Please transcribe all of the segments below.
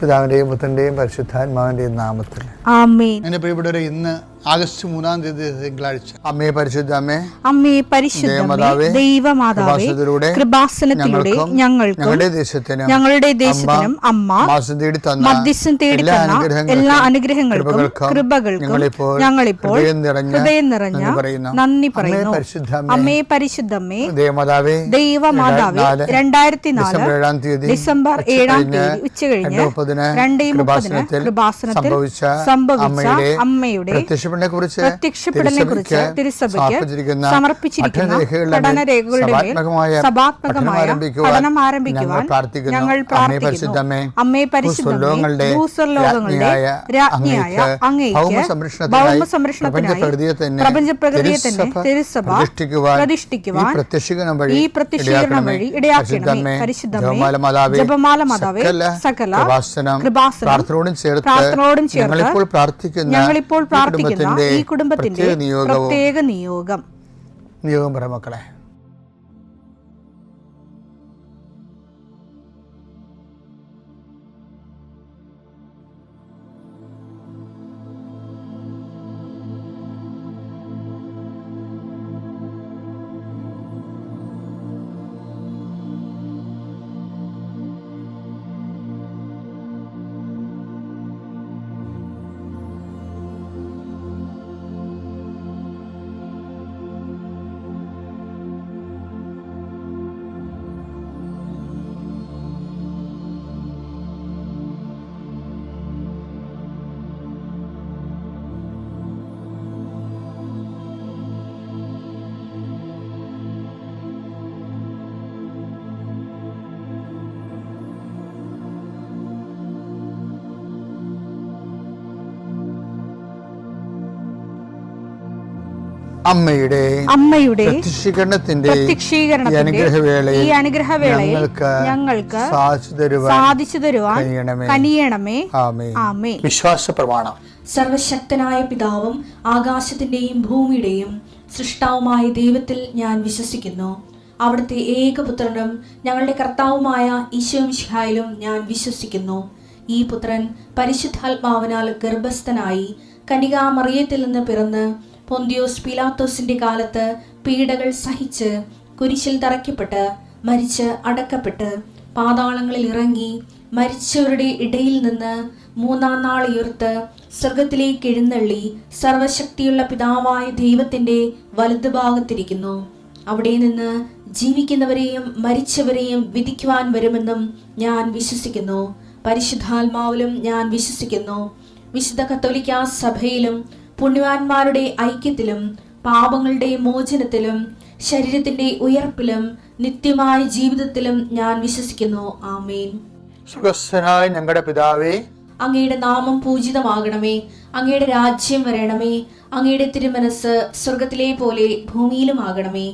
പിതാവിന്റെയും പുത്രന്റെയും പരിശുദ്ധാത്മാവിന്റെയും നാമത്തിൽ ആമേൻ. എന്റെ പ്രിയപ്പെട്ടവരെ, ഇന്ന് ആഗസ്റ്റ് 3-ാം തീയതി തിങ്കളാഴ്ച. അമ്മേ പരിശുദ്ധ അമ്മേ, അമ്മേ പരിശുദ്ധമേ, ദൈവമാതാവേ, കൃപാസനത്തിലൂടെ ഞങ്ങളുടെ ദേശത്തിനും അമ്മ മധ്യസ്ഥം തേടി തന്ന എല്ലാ അനുഗ്രഹങ്ങൾക്കും കൃപകൾക്കും ഞങ്ങളിപ്പോൾ ഹൃദയം നിറഞ്ഞ നന്ദി പറയുന്നു. അമ്മേ പരിശുദ്ധമേ, ദൈവമാതാവേ, 2004 ഡിസംബർ 7-ാം തീയതി ഉച്ചകഴിഞ്ഞ് 2:30 കൃപാസനത്തിൽ സംഭവിച്ച അമ്മയുടെ പ്രത്യക്ഷപ്പെടലിനെക്കുറിച്ച് തിരുസഭയ്ക്ക് സമർപ്പിച്ചിരിക്കുന്ന പഠനരേഖകളുടെ മേൽ സഭാത്മകമായ പഠനം ആരംഭിക്കുവാൻ ഞങ്ങൾ പ്രാർത്ഥിക്കുന്നു. അമ്മേ പരിശുദ്ധമേ, ഭൂസ്വർലോകങ്ങളുടെ രാജ്ഞിയായ അങ്ങേയ്ക്ക് ഭൗമസംരക്ഷണത്തിനായി പ്രപഞ്ചപ്രകൃതിയെ തന്നെ തിരുസഭ പ്രതിഷ്ഠിക്കുവാൻ ഈ പ്രത്യക്ഷീകരണം വഴി ഇടയാക്കണമേ. പരിശുദ്ധമേ, ജപമാല മാതാവേ, സകല കൃപാസനം പ്രാർത്ഥനയോടും ചേർത്ത് ഞങ്ങളിപ്പോൾ പ്രാർത്ഥിക്കുന്ന ഈ കുടുംബത്തിന്റെ പ്രത്യേക നിയോഗം പറ മക്കളെ. അമ്മയുടെ പ്രത്യക്ഷീകരണത്തിന്റെ ഈ അനുഗ്രഹവേളയിൽ ഞങ്ങൾക്ക് സാധിച്ചു തരുവാൻ കനിയണമേ. ആമേൻ. വിശ്വാസ പ്രമാണം. സർവശക്തനായ പിതാവും ആകാശത്തിന്റെയും ഭൂമിയുടെയും സൃഷ്ടാവുമായ ദൈവത്തിൽ ഞാൻ വിശ്വസിക്കുന്നു. അവിടുത്തെ ഏകപുത്രനും ഞങ്ങളുടെ കർത്താവുമായ ഈശോ മിശിഹായിലും ഞാൻ വിശ്വസിക്കുന്നു. ഈ പുത്രൻ പരിശുദ്ധാത്മാവിനാൽ ഗർഭസ്ഥനായി കന്യകാമറിയത്തിൽ നിന്ന് പിറന്ന് പൊന്തിയോസ് പീലാത്തോസിന്റെ കാലത്ത് പീഡകൾ സഹിച്ച് കുരിശിൽ തറയ്ക്കപ്പെട്ട് മരിച്ച് അടക്കപ്പെട്ട് പാതാളങ്ങളിൽ ഇറങ്ങി മരിച്ചവരുടെ ഇടയിൽ നിന്ന് 3-ാം നാൾ ഉയർത്ത് സ്വർഗത്തിലേക്ക് എഴുന്നള്ളി സർവശക്തിയുള്ള പിതാവായ ദൈവത്തിന്റെ വലതുഭാഗത്തിരിക്കുന്നു. അവിടെ നിന്ന് ജീവിക്കുന്നവരെയും മരിച്ചവരെയും വിധിക്കുവാൻ വരുമെന്നും ഞാൻ വിശ്വസിക്കുന്നു. പരിശുദ്ധാത്മാവിലും ഞാൻ വിശ്വസിക്കുന്നു. വിശുദ്ധ കത്തോലിക്കാ സഭയിലും പുണ്യവാന്മാരുടെ ഐക്യത്തിലും പാപങ്ങളുടെ മോചനത്തിലും ശരീരത്തിന്റെ ഉയർപ്പിലും നിത്യമായ ജീവിതത്തിലും ഞാൻ വിശ്വസിക്കുന്നു. ആമേൻ. സുഖസ്ഥനായ ഞങ്ങളുടെ പിതാവേ, അങ്ങയുടെ നാമം പൂജിതമാകണമേ. അങ്ങയുടെ രാജ്യം വരണമേ. അങ്ങയുടെ തിരുമനസ് സ്വർഗത്തിലെ പോലെ ഭൂമിയിലും ആകണമേ.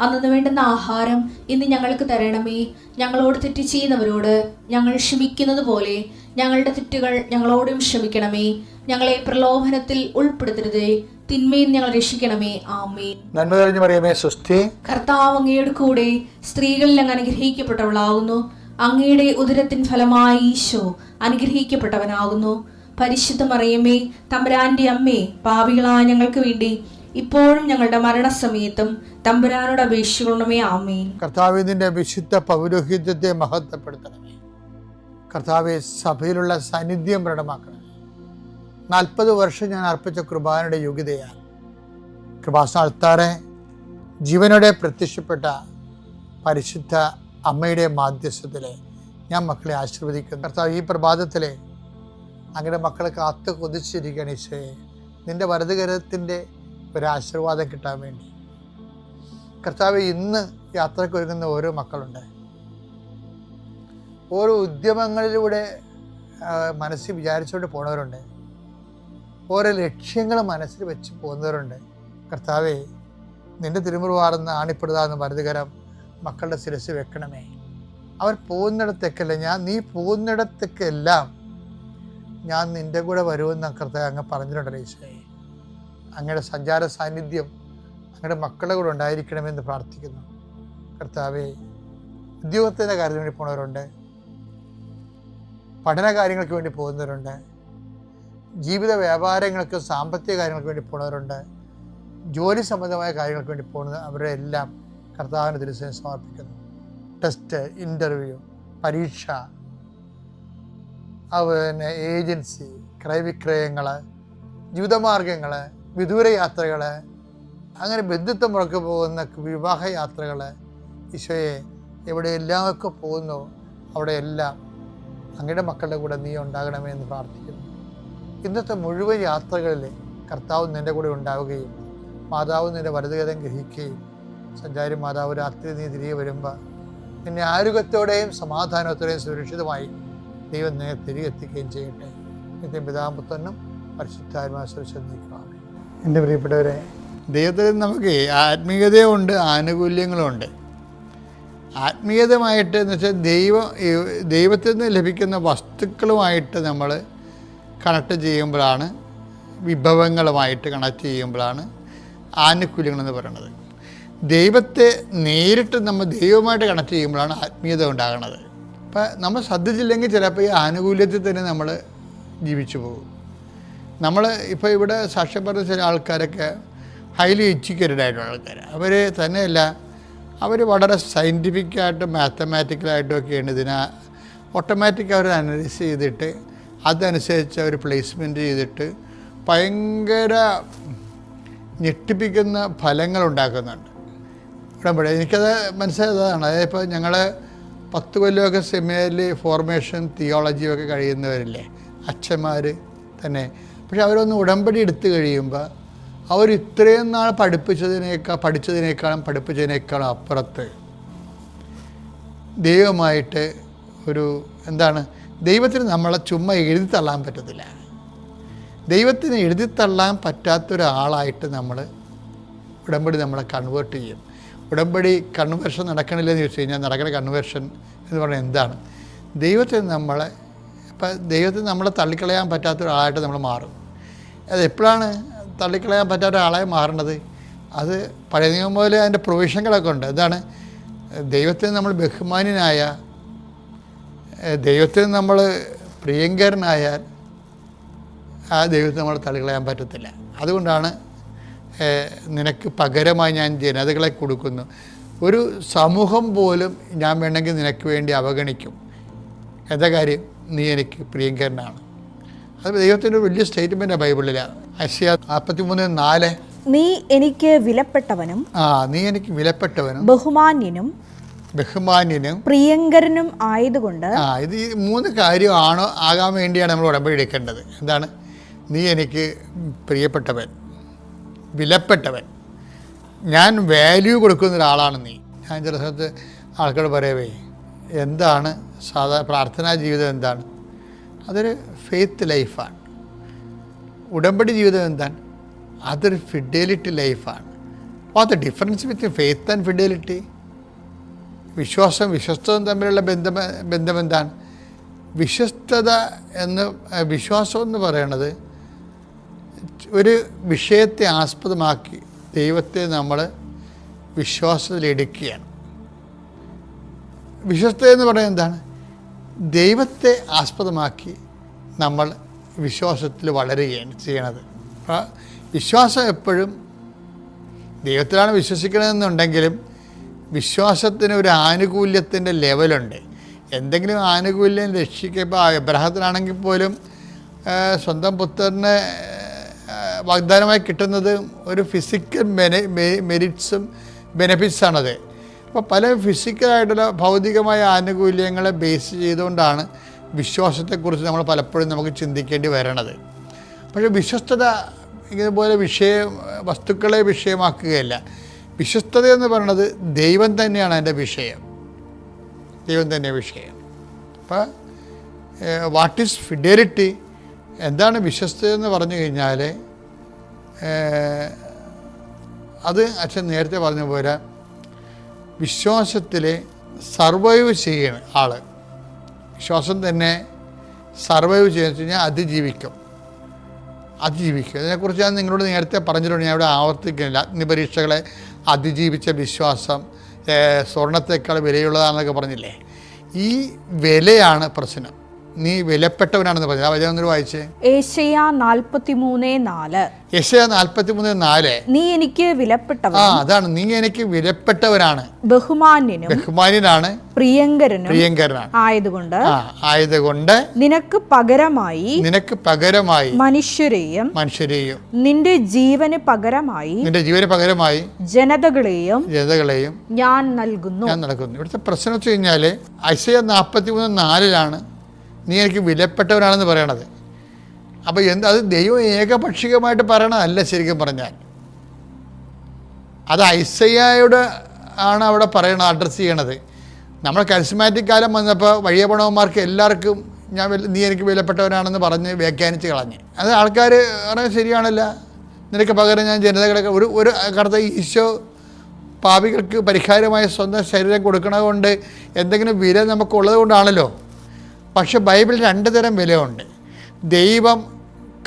അന്നു വേണ്ടുന്ന ആഹാരം ഇന്ന് ഞങ്ങൾക്ക് തരണമേ. ഞങ്ങളോട് തെറ്റ് ചെയ്യുന്നവരോട് ഞങ്ങൾ ക്ഷമിക്കുന്നത് പോലെ ഞങ്ങളുടെ തെറ്റുകൾ ഞങ്ങളോടും ക്ഷമിക്കണമേ. ഞങ്ങളെ പ്രലോഭനത്തിൽ ഉൾപ്പെടുത്തരുതേ, തിന്മയിൽ ഞങ്ങൾ രക്ഷിക്കണമേ. ആമേൻ. നന്മ നിറഞ്ഞ മറിയമേ, സ്വസ്തി. കർത്താവ് അങ്ങയുടെ കൂടെ സ്ത്രീകളിൽ അങ്ങ് അനുഗ്രഹിക്കപ്പെട്ടവളാകുന്നു. അങ്ങയുടെ ഉദരത്തിൻ ഫലമായി ഈശോ അനുഗ്രഹിക്കപ്പെട്ടവനാകുന്നു. പരിശുദ്ധ മറിയമേ, തമ്പുരാന്റെ അമ്മേ, പാപികളായ ഞങ്ങൾക്ക് വേണ്ടി ഇപ്പോഴും ഞങ്ങളുടെ മരണസമയത്തും തമ്പുരാനോട് അപേക്ഷിക്കണമേ. ആമേൻ. കർത്താവേ, നിന്റെ വിശുദ്ധ പൗരോഹിത്യത്തെ മഹത്വപ്പെടുത്തണമേ. കർത്താവെ, സഭയിലുള്ള സാന്നിധ്യം പ്രകടമാക്കണമേ. 40 വർഷം ഞാൻ അർപ്പിച്ച കൃപാനയുടെ യോഗ്യതയാണ്. കൃപാസന അൾത്താറെ ജീവനോടെ പ്രത്യക്ഷപ്പെട്ട പരിശുദ്ധ അമ്മയുടെ മാധ്യസ്ഥത്തിലെ ഞാൻ മക്കളെ ആശീർവദിക്കുന്നു. കർത്താവ്, ഈ പ്രഭാതത്തിലെ അങ്ങയുടെ മക്കളെ കാത്തു കൊതിച്ചിരിക്കുകയാണ് ഈശോയെ. നിന്റെ വലതുകരത്തിൻ്റെ ഒരാശീർവാദം കിട്ടാൻ വേണ്ടി. കർത്താവ്, ഇന്ന് യാത്രയ്ക്ക് ഒരുങ്ങുന്ന ഓരോ മക്കളുണ്ട്. ഓരോ ഉദ്യമങ്ങളിലൂടെ മനസ്സിൽ വിചാരിച്ചുകൊണ്ട് പോണവരുണ്ട്. ഓരോ ലക്ഷ്യങ്ങൾ മനസ്സിൽ വെച്ച് പോകുന്നവരുണ്ട്. കർത്താവേ, നിന്റെ തിരുമുറുവാർന്ന് ആണിപ്പെടുതാന്ന് വലതുകരം മക്കളുടെ ശിരസ് വെക്കണമേ. അവർ പോകുന്നിടത്തേക്കല്ല, നീ പോകുന്നിടത്തേക്കെല്ലാം ഞാൻ നിന്റെ കൂടെ വരുമെന്ന് കർത്താവ് അങ്ങ് പറഞ്ഞിട്ടുണ്ടല്ലോ ഈശോയെ. അങ്ങയുടെ സഞ്ചാര സാന്നിധ്യം അങ്ങയുടെ മക്കളുടെ കൂടെ ഉണ്ടായിരിക്കണമെന്ന് പ്രാർത്ഥിക്കുന്നു. കർത്താവേ, ഉദ്യോഗത്തിൻ്റെ കാര്യത്തിന് വേണ്ടി പോണവരുണ്ട്. പഠന കാര്യങ്ങൾക്ക് വേണ്ടി പോകുന്നവരുണ്ട്, ജീവിത വ്യാപാരങ്ങൾക്ക് സാമ്പത്തിക കാര്യങ്ങൾക്ക് വേണ്ടി പോകുന്നവരുണ്ട്, ജോലി സംബന്ധമായ കാര്യങ്ങൾക്ക് വേണ്ടി പോകുന്നത് അവരെ എല്ലാം കർത്താവിൻ്റെ തിരുസന്നിധിയിൽ സമർപ്പിക്കുന്നു. ടെസ്റ്റ്, ഇൻ്റർവ്യൂ, പരീക്ഷ, അതുപോലെ ഏജൻസി, ക്രയവിക്രയങ്ങൾ, ജീവിതമാർഗങ്ങൾ, വിദൂര യാത്രകൾ, അങ്ങനെ ബന്ധുത്വം മുറക്ക് പോകുന്ന വിവാഹ യാത്രകൾ, ഈശോയെ എവിടെയെല്ലാമൊക്കെ പോകുന്നു അവിടെയെല്ലാം അങ്ങയുടെ മക്കളുടെ കൂടെ നീ ഉണ്ടാകണമേ എന്ന് പ്രാർത്ഥിക്കുന്നു. ഇന്നത്തെ മുഴുവൻ യാത്രകളിൽ കർത്താവ് നിൻ്റെ കൂടെ ഉണ്ടാവുകയും മാതാവ് നിൻ്റെ വലതുകരം ഗ്രഹിക്കുകയും സഞ്ചാരി മാതാവ് രാത്രി നീ തിരികെ വരുമ്പോൾ നിന്നെ ആരോഗ്യത്തോടെയും സമാധാനത്തോടെയും സുരക്ഷിതമായി ദൈവം നിന്നെ തിരികെ എത്തിക്കുകയും ചെയ്യട്ടെ. നിത്യം പിതാപുത്രനും പരിശുദ്ധാത്മാവിനെ ശ്രദ്ധിക്കുകയാണ്. എൻ്റെ പ്രിയപ്പെട്ടവരെ, ദൈവത്തിൽ നമുക്ക് ആത്മീയതയുണ്ട്, ആനുകൂല്യങ്ങളുമുണ്ട്. ആത്മീയതമായിട്ട് എന്ന് വെച്ചാൽ ദൈവത്തിൽ നിന്ന് ലഭിക്കുന്ന വസ്തുക്കളുമായിട്ട് നമ്മൾ കണക്ട് ചെയ്യുമ്പോഴാണ്, വിഭവങ്ങളുമായിട്ട് കണക്ട് ചെയ്യുമ്പോഴാണ് ആനുകൂല്യങ്ങളെന്ന് പറയുന്നത്. ദൈവത്തെ നേരിട്ട് നമ്മൾ ദൈവമായിട്ട് കണക്ട് ചെയ്യുമ്പോഴാണ് ആത്മീയത ഉണ്ടാകുന്നത്. അപ്പം നമ്മൾ ശ്രദ്ധിച്ചില്ലെങ്കിൽ ചിലപ്പോൾ ഈ ആനുകൂല്യത്തിൽ തന്നെ നമ്മൾ ജീവിച്ചു പോകും. നമ്മൾ ഇപ്പോൾ ഇവിടെ സാക്ഷ്യം പറഞ്ഞ ചില ആൾക്കാരൊക്കെ ഹൈലി എഡ്യൂക്കേറ്റഡ് ആയിട്ടുള്ള ആൾക്കാർ, അവർ തന്നെയല്ല, അവർ വളരെ സയൻറ്റിഫിക്കായിട്ടും മാത്തമാറ്റിക്കലായിട്ടും ഒക്കെയാണ് ഇതിനെ ഓട്ടോമാറ്റിക് അവർ അനലൈസ് ചെയ്തിട്ട് അതനുസരിച്ച് അവർ പ്ലേസ്മെൻറ്റ് ചെയ്തിട്ട് ഭയങ്കര ഞെട്ടിപ്പിക്കുന്ന ഫലങ്ങൾ ഉണ്ടാക്കുന്നുണ്ട്. ഇവിടെ എനിക്കത് മനസ്സിലായതാണ്. അതായത് ഇപ്പോൾ ഞങ്ങൾ 10 കൊല്ലമൊക്കെ സെമിനാറിൽ ഫോർമേഷൻ തിയോളജിയൊക്കെ കഴിയുന്നവരില്ലേ, അച്ഛന്മാർ തന്നെ. പക്ഷെ അവരൊന്ന് ഉടമ്പടി എടുത്തു കഴിയുമ്പോൾ അവർ ഇത്രയും നാൾ പഠിപ്പിച്ചതിനേക്കാളും അപ്പുറത്ത് ദൈവമായിട്ട് ഒരു എന്താണ്, ദൈവത്തിന് നമ്മളെ ചുമ്മാ എഴുതി തള്ളാൻ പറ്റത്തില്ല. ദൈവത്തിന് എഴുതി തള്ളാൻ പറ്റാത്തൊരാളായിട്ട് നമ്മൾ ഉടമ്പടി നമ്മളെ കൺവേർട്ട് ചെയ്യും. ഉടമ്പടി കൺവേർഷൻ നടക്കണില്ലെന്ന് ചോദിച്ചു കഴിഞ്ഞാൽ നടക്കുന്ന കൺവേർഷൻ എന്ന് പറഞ്ഞാൽ എന്താണ്? ദൈവത്തിന് നമ്മളെ തള്ളിക്കളയാൻ പറ്റാത്ത ഒരാളായിട്ട് നമ്മൾ മാറും. അത് എപ്പോഴാണ് തള്ളിക്കളയാൻ പറ്റാത്ത ഒരാളായി മാറേണ്ടത്? അത് പഴയ നിയമം പോലെ അതിൻ്റെ പ്രൊവിഷനുകളൊക്കെ ഉണ്ട്. എന്താണ്? ദൈവത്തിന് നമ്മൾ ബഹുമാന്യനായ, ദൈവത്തിന് നമ്മൾ പ്രിയങ്കരനായാൽ ആ ദൈവത്തെ നമ്മൾ തള്ളിക്കളയാൻ പറ്റത്തില്ല. അതുകൊണ്ടാണ് നിനക്ക് പകരമായി ഞാൻ ജനതകളെ കൊടുക്കുന്നു. ഒരു സമൂഹം പോലും ഞാൻ വേണമെങ്കിൽ നിനക്ക് വേണ്ടി അവഗണിക്കും. എന്താ കാര്യം? നീ എനിക്ക് പ്രിയങ്കരനാണ്. അത് ദൈവത്തിൻ്റെ ഒരു വലിയ സ്റ്റേറ്റ്മെൻറ്റാണ് ബൈബിളിലാണ്. ഐശയ്യാ 43:4 നീ എനിക്ക് വിലപ്പെട്ടവനും നീ എനിക്ക് വിലപ്പെട്ടവനും ബഹുമാന്യനും പ്രിയങ്കരനും ആയതുകൊണ്ട് ഇത് ഈ 3 കാര്യമാണോ ആകാൻ വേണ്ടിയാണ് നമ്മൾ ഉടമ്പടി എടുക്കേണ്ടത്. എന്താണ്? നീ എനിക്ക് പ്രിയപ്പെട്ടവൻ, വിലപ്പെട്ടവൻ, ഞാൻ വാല്യൂ കൊടുക്കുന്ന ഒരാളാണ് നീ. ഞാൻ ചില സ്ഥലത്ത് ആൾക്കാർ പറയവേ, എന്താണ് പ്രാർത്ഥനാ ജീവിതം എന്താണ്? അതൊരു ഫെയ്ത്ത് ലൈഫാണ്. ഉടമ്പടി ജീവിതം എന്താണ്? അതൊരു ഫിഡലിറ്റി ലൈഫാണ്. What the difference between faith and fidelity? വിശ്വസ്തവും തമ്മിലുള്ള ബന്ധം എന്താണ്? വിശ്വാസം എന്ന് പറയുന്നത് ഒരു വിഷയത്തെ ആസ്പദമാക്കി ദൈവത്തെ നമ്മൾ വിശ്വാസത്തിലെടുക്കുകയാണ്. വിശ്വസ്തത എന്ന് പറയുന്നത് എന്താണ്? ദൈവത്തെ ആസ്പദമാക്കി നമ്മൾ വിശ്വാസത്തിൽ വളരുകയാണ് ചെയ്യണത്. വിശ്വാസം എപ്പോഴും ദൈവത്തിലാണ് വിശ്വസിക്കണമെന്നുണ്ടെങ്കിലും വിശ്വാസത്തിന് ഒരു ആനുകൂല്യത്തിൻ്റെ ലെവലുണ്ട്. എന്തെങ്കിലും ആനുകൂല്യം രക്ഷിക്കുക. എബ്രഹാത്തിനാണെങ്കിൽ പോലും സ്വന്തം പുത്രന് വാഗ്ദാനമായി കിട്ടുന്നത് ഒരു ഫിസിക്കൽ മെരിറ്റ്സും ബെനഫിറ്റ്സാണത്. അപ്പോൾ പല ഫിസിക്കലായിട്ടുള്ള ഭൗതികമായ ആനുകൂല്യങ്ങളെ ബേസ് ചെയ്തുകൊണ്ടാണ് വിശ്വാസത്തെക്കുറിച്ച് നമ്മൾ പലപ്പോഴും നമുക്ക് ചിന്തിക്കേണ്ടി വരണത്. പക്ഷേ വിശ്വസ്തത ഇതുപോലെ വസ്തുക്കളെ വിഷയമാക്കുകയല്ല. വിശ്വസ്തത എന്ന് പറയുന്നത് ദൈവം തന്നെയാണ് അതിൻ്റെ വിഷയം. ദൈവം തന്നെ വിഷയം. അപ്പോൾ വാട്ട് ഈസ് ഫിഡലിറ്റി? എന്താണ് വിശ്വസ്തത എന്ന് പറഞ്ഞു കഴിഞ്ഞാൽ അത് അച്ഛൻ നേരത്തെ പറഞ്ഞ പോലെ വിശ്വാസത്തിൽ സർവൈവ് ചെയ്യണം ആൾ. വിശ്വാസം തന്നെ സർവൈവ് ചെയ്യുക കഴിഞ്ഞാൽ അതിജീവിക്കും. അതിനെക്കുറിച്ച് ഞാൻ നിങ്ങളോട് നേരത്തെ പറഞ്ഞിട്ടുണ്ട്, ഞാൻ ഇവിടെ ആവർത്തിക്കുന്നില്ല. അഗ്നിപരീക്ഷകളെ അതിജീവിച്ച വിശ്വാസം സ്വർണത്തേക്കാൾ വിലയുള്ളതാണെന്നൊക്കെ പറഞ്ഞില്ലേ? ഈ വിലയാണ് പ്രശ്നം. നീ വിലപ്പെട്ടവനാണെന്ന് പറഞ്ഞു. ആ വചനം ഒന്ന് വായിച്ചേ. ഏശയ്യ 43:4. യെശയ്യാ 43:4. നീ എനിക്ക് വിലപ്പെട്ടവൻ, അതാണ്, നീ എനിക്ക് വിലപ്പെട്ടവനാണ്, ബഹുമാന്യനാണ്, പ്രിയങ്കരനാണ് ആയതുകൊണ്ട് നിനക്ക് പകരമായി മനുഷ്യരെയും നിന്റെ ജീവന് പകരമായി ജനതകളെയും ഞാൻ നൽകുന്നു. ഇവിടുത്തെ പ്രശ്നം വെച്ച് കഴിഞ്ഞാൽ യെശയ്യാ 43:4 നീ എനിക്ക് വിലപ്പെട്ടവനാണെന്ന് പറയണത്. അപ്പോൾ അത് ദൈവം ഏകപക്ഷികമായിട്ട് പറയണതല്ല. ശരിക്കും പറഞ്ഞാൽ അത് യെശയ്യായോട് ആണ് അവിടെ പറയണത്, അഡ്രസ്സ് ചെയ്യണത്. നമ്മൾ കരിസ്മാറ്റിക് കാലം വന്നപ്പോൾ വഴിയ പണവന്മാർക്ക് എല്ലാവർക്കും നീ എനിക്ക് വിലപ്പെട്ടവനാണെന്ന് പറഞ്ഞ് വ്യാഖ്യാനിച്ച് കളഞ്ഞ്. അത് ആൾക്കാർ പറഞ്ഞാൽ ശരിയാണല്ല, നിനക്ക് പകരം ഞാൻ ജനതകളൊക്കെ ഒരു കടത്ത ഈശോ പാപികൾക്ക് പരിഹാരമായ സ്വന്തം ശരീരം കൊടുക്കണത് കൊണ്ട് എന്തെങ്കിലും വില നമുക്കുള്ളത് കൊണ്ടാണല്ലോ. പക്ഷെ ബൈബിളിൽ 2 തരം വിലയുണ്ട്. ദൈവം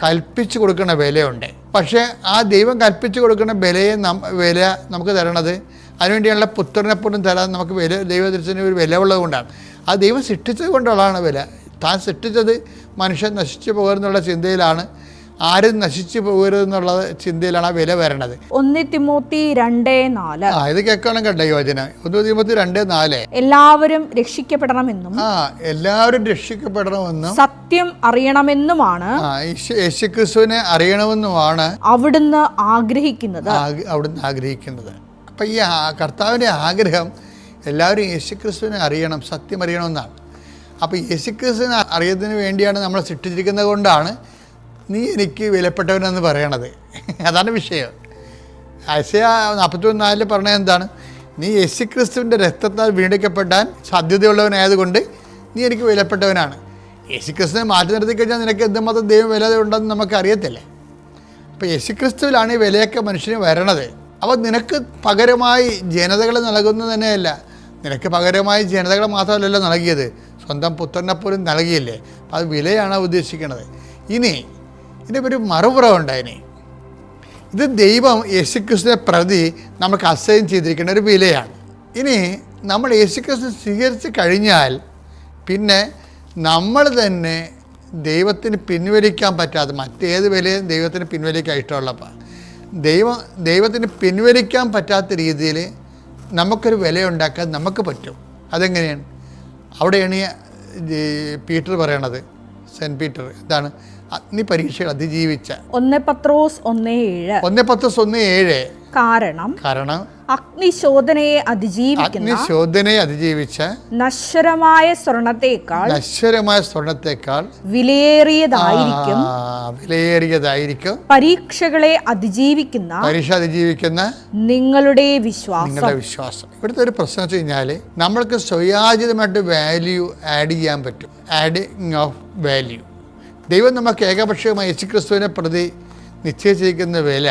കൽപ്പിച്ച് കൊടുക്കുന്ന വിലയുണ്ട്. പക്ഷേ ആ ദൈവം കൽപ്പിച്ച് കൊടുക്കുന്ന വില നമുക്ക് തരണത് അതിനുവേണ്ടിയുള്ള പുത്രനെ പോലും തരാൻ നമുക്ക് ദൈവത്തിന് ഒരു വില ഉള്ളത് കൊണ്ടാണ്. ആ ദൈവം സൃഷ്ടിച്ചത് കൊണ്ടുള്ളതാണ് വില. താൻ സൃഷ്ടിച്ചത് മനുഷ്യൻ നശിച്ചു പോകരുതെന്നുള്ള ചിന്തയിലാണ്, ആരും നശിച്ചു പോകരുതെന്നുള്ള ചിന്തയിലാണ് ആ വില വരണത്. 1 തിമോത്തി 2:4. ഇത് കേൾക്കണം കേട്ടോ ഈ വചനം. 1 തിമോത്തി 2:4. എല്ലാവരും രക്ഷിക്കപ്പെടണമെന്നും എല്ലാവരും രക്ഷിക്കപ്പെടണമെന്നും സത്യം അറിയണമെന്നുമാണ് യേശുക്രിസ്തുവിനെ അറിയണമെന്നുമാണ് അവിടുന്ന് ആഗ്രഹിക്കുന്നത്. അപ്പം ഈ കർത്താവിൻ്റെ ആഗ്രഹം എല്ലാവരും യേശുക്രിസ്തുവിനെ അറിയണം, സത്യം അറിയണമെന്നാണ്. അപ്പോൾ യേശുക്രിസ്തുവിനെ അറിയുന്നതിന് വേണ്ടിയാണ് നമ്മൾ സൃഷ്ടിച്ചിരിക്കുന്നത് കൊണ്ടാണ് നീ എനിക്ക് വിലപ്പെട്ടവനെന്ന് പറയണത്. അതാണ് വിഷയം. യെശയ്യാ 43:4 പറഞ്ഞത് എന്താണ്? നീ യേശുക്രിസ്തുവിൻ്റെ രക്തത്താൽ വീണ്ടെടുക്കപ്പെടാൻ സാധ്യതയുള്ളവനായതുകൊണ്ട് നീ എനിക്ക് വിലപ്പെട്ടവനാണ്. യേശുക്രിസ്തുവിനെ മാറ്റി നിർത്തി കഴിഞ്ഞാൽ നിനക്ക് എന്തുമാത്രം ദൈവം വില ഉണ്ടെന്ന് നമുക്കറിയത്തില്ലേ. അപ്പോൾ യേശുക്രിസ്തുവിലാണ് ഈ വിലയൊക്കെ മനുഷ്യന് വരണത്. അപ്പോൾ നിനക്ക് പകരമായി ജനതകളെ നൽകുന്നത് തന്നെയല്ല, നിനക്ക് പകരമായി ജനതകളെ മാത്രമല്ലല്ലോ നൽകിയത്, സ്വന്തം പുത്രനെ പോലും നൽകിയില്ലേ. അപ്പോൾ അത് വിലയാണ് ഉദ്ദേശിക്കുന്നത്. ഇനി ഒരു മറുപുറമുണ്ട്. ഇത് ദൈവം യേശുക്രിസ്തുവിനെ പ്രതി നമുക്ക് അസൈൻ ചെയ്തിരിക്കുന്ന ഒരു വിലയാണ്. ഇനി നമ്മൾ യേശുക്രിസ്തു സ്വീകരിച്ച് കഴിഞ്ഞാൽ പിന്നെ നമ്മൾ തന്നെ ദൈവത്തിന് പിൻവലിക്കാൻ പറ്റാത്ത മറ്റേത് വിലയും ദൈവത്തിന് പിൻവലിക്കാൻ ഇഷ്ടമുള്ളപ്പോൾ ദൈവത്തിന് പിൻവലിക്കാൻ പറ്റാത്ത രീതിയിൽ നമുക്കൊരു വിലയുണ്ടാക്കാൻ നമുക്ക് പറ്റും. അതെങ്ങനെയാണ്? അവിടെയാണ് പീറ്റർ പറയണത്, സെൻറ്റ് പീറ്റർ എന്താണ്? അഗ്നി പരീക്ഷകൾ അതിജീവിച്ച 1 പത്രോസ് 1:7. കാരണം അഗ്നിശോധനയെ അതിജീവിച്ച നശ്വരമായ സ്വർണത്തേക്കാൾ വിലയേറിയതായിരിക്കും പരീക്ഷകളെ അതിജീവിക്കുന്ന നിങ്ങളുടെ വിശ്വാസം. ഇവിടുത്തെ ഒരു പ്രശ്നം വെച്ച് കഴിഞ്ഞാൽ നമ്മൾക്ക് സ്വയാചിതമായിട്ട് വാല്യൂ ആഡ് ചെയ്യാൻ പറ്റും. Adding of value. ദൈവം നമുക്ക് ഏകപക്ഷീയമായി യേശുക്രിസ്തുവിനെ പ്രതി നിശ്ചയിച്ചിരിക്കുന്ന വില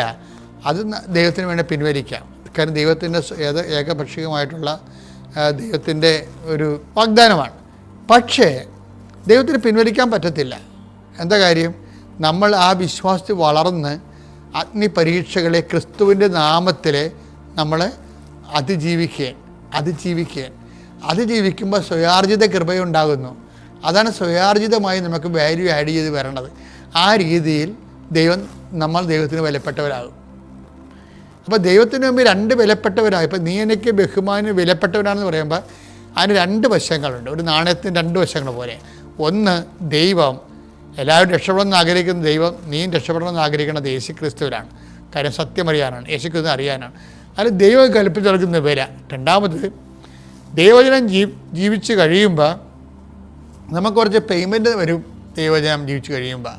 അത് ദൈവത്തിന് വേണ്ടി പിൻവലിക്കാം. കാരണം ദൈവത്തിൻ്റെ ഏകപക്ഷീയമായിട്ടുള്ള ദൈവത്തിൻ്റെ ഒരു വാഗ്ദാനമാണ്. പക്ഷേ ദൈവത്തിന് പിൻവലിക്കാൻ പറ്റത്തില്ല. എന്താ കാര്യം? നമ്മൾ ആ വിശ്വാസത്തിൽ വളർന്ന് അഗ്നി പരീക്ഷകളെ ക്രിസ്തുവിൻ്റെ നാമത്തിൽ നമ്മൾ അതിജീവിക്കുമ്പോൾ സ്വയാർജിത കൃപയുണ്ടാകുന്നു. അതാണ് സ്വയാർജിതമായി നമുക്ക് വാല്യൂ ആഡ് ചെയ്ത് വരണത്. ആ രീതിയിൽ നമ്മൾ ദൈവത്തിന് വിലപ്പെട്ടവരാകും. അപ്പോൾ ദൈവത്തിന് മുമ്പ് 2 വിലപ്പെട്ടവരാകും. ഇപ്പോൾ നീ എനിക്ക് ബഹുമാന് വിലപ്പെട്ടവനാണെന്ന് പറയുമ്പോൾ അതിന് 2 വശങ്ങളുണ്ട്. ഒരു നാണയത്തിന് 2 വശങ്ങൾ പോലെ. ഒന്ന്, ദൈവം എല്ലാവരും രക്ഷപ്പെടണമെന്ന് ആഗ്രഹിക്കുന്ന ദൈവം, നീയും രക്ഷപ്പെടണമെന്ന് ആഗ്രഹിക്കുന്നത് യേശുക്രിസ്തുവിലാണ്. കാര്യം സത്യമറിയാനാണ്, യേശുക്രിസ്തു അറിയാനാണ്. അതിൽ ദൈവം കൽപ്പിച്ച് നൽകുന്ന വില. രണ്ടാമത്, ദൈവജനം ജീവിച്ച് കഴിയുമ്പോൾ നമുക്ക് കുറച്ച് പേയ്മെൻറ്റ് വരും. ദൈവജനം ജീവിച്ച് കഴിയുമ്പോൾ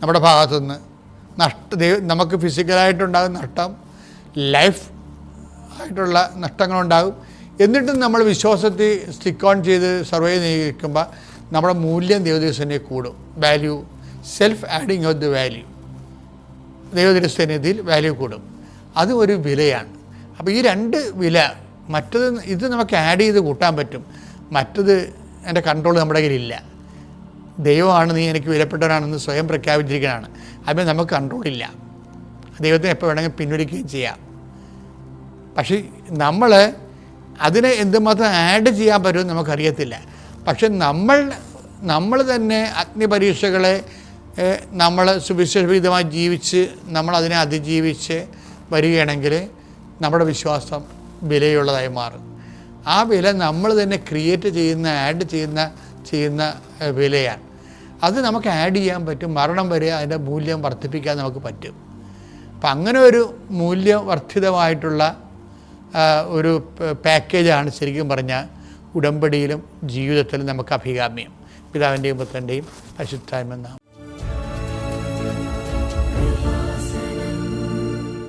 നമ്മുടെ ഭാഗത്തുനിന്ന് നമുക്ക് ഫിസിക്കലായിട്ടുണ്ടാകുന്ന നഷ്ടം, ലൈഫ് ആയിട്ടുള്ള നഷ്ടങ്ങളുണ്ടാകും. എന്നിട്ടും നമ്മൾ വിശ്വാസത്തിൽ സ്റ്റിക്ക് ഓൺ ചെയ്ത് സർവൈവ് ചെയ്യിക്കുമ്പോൾ നമ്മുടെ മൂല്യം ദൈവദിവസനെ കൂടും. Value, self adding of the value, ദൈവദിവസനിധിയിൽ വാല്യൂ കൂടും. അത് ഒരു വിലയാണ്. അപ്പോൾ ഈ 2 വില, മറ്റത് ഇത് നമുക്ക് ആഡ് ചെയ്ത് കൂട്ടാൻ പറ്റും, മറ്റത് എൻ്റെ കൺട്രോൾ നമ്മുടെ കയ്യിലില്ല. ദൈവമാണ് നീ എനിക്ക് വിലപ്പെട്ടവനാണെന്ന് സ്വയം പ്രഖ്യാപിച്ചിരിക്കുന്നതാണ്. അതിൽ നമുക്ക് കൺട്രോളില്ല. ദൈവത്തിന് എപ്പോൾ വേണമെങ്കിൽ പിൻവലിക്കുകയും ചെയ്യാം. പക്ഷേ നമ്മൾ അതിനെ എന്തുമാത്രം ആഡ് ചെയ്യാൻ പറ്റുമെന്ന് നമുക്കറിയത്തില്ല. പക്ഷെ നമ്മൾ നമ്മൾ തന്നെ അഗ്നിപരീക്ഷകളെ നമ്മൾ സുവിശേഷവിധമായി ജീവിച്ച് നമ്മളതിനെ അതിജീവിച്ച് വരികയാണെങ്കിൽ നമ്മുടെ വിശ്വാസം വിലയുള്ളതായി മാറും. ആ വില നമ്മൾ തന്നെ ക്രിയേറ്റ് ചെയ്യുന്ന, ആഡ് ചെയ്യുന്ന വിലയാണ്. അത് നമുക്ക് ആഡ് ചെയ്യാൻ പറ്റും. മരണം വരെ അതിൻ്റെ മൂല്യം വർദ്ധിപ്പിക്കാൻ നമുക്ക് പറ്റും. അപ്പം അങ്ങനെ ഒരു മൂല്യവർദ്ധിതമായിട്ടുള്ള ഒരു പാക്കേജാണ് ശരിക്കും പറഞ്ഞാൽ ഉടമ്പടിയിലും ജീവിതത്തിലും നമുക്ക് അഭികാമ്യം. പിതാവിൻ്റെയും പുത്രൻ്റെയും പരിശുദ്ധാത്മാവിൻ നാമത്തിൽ.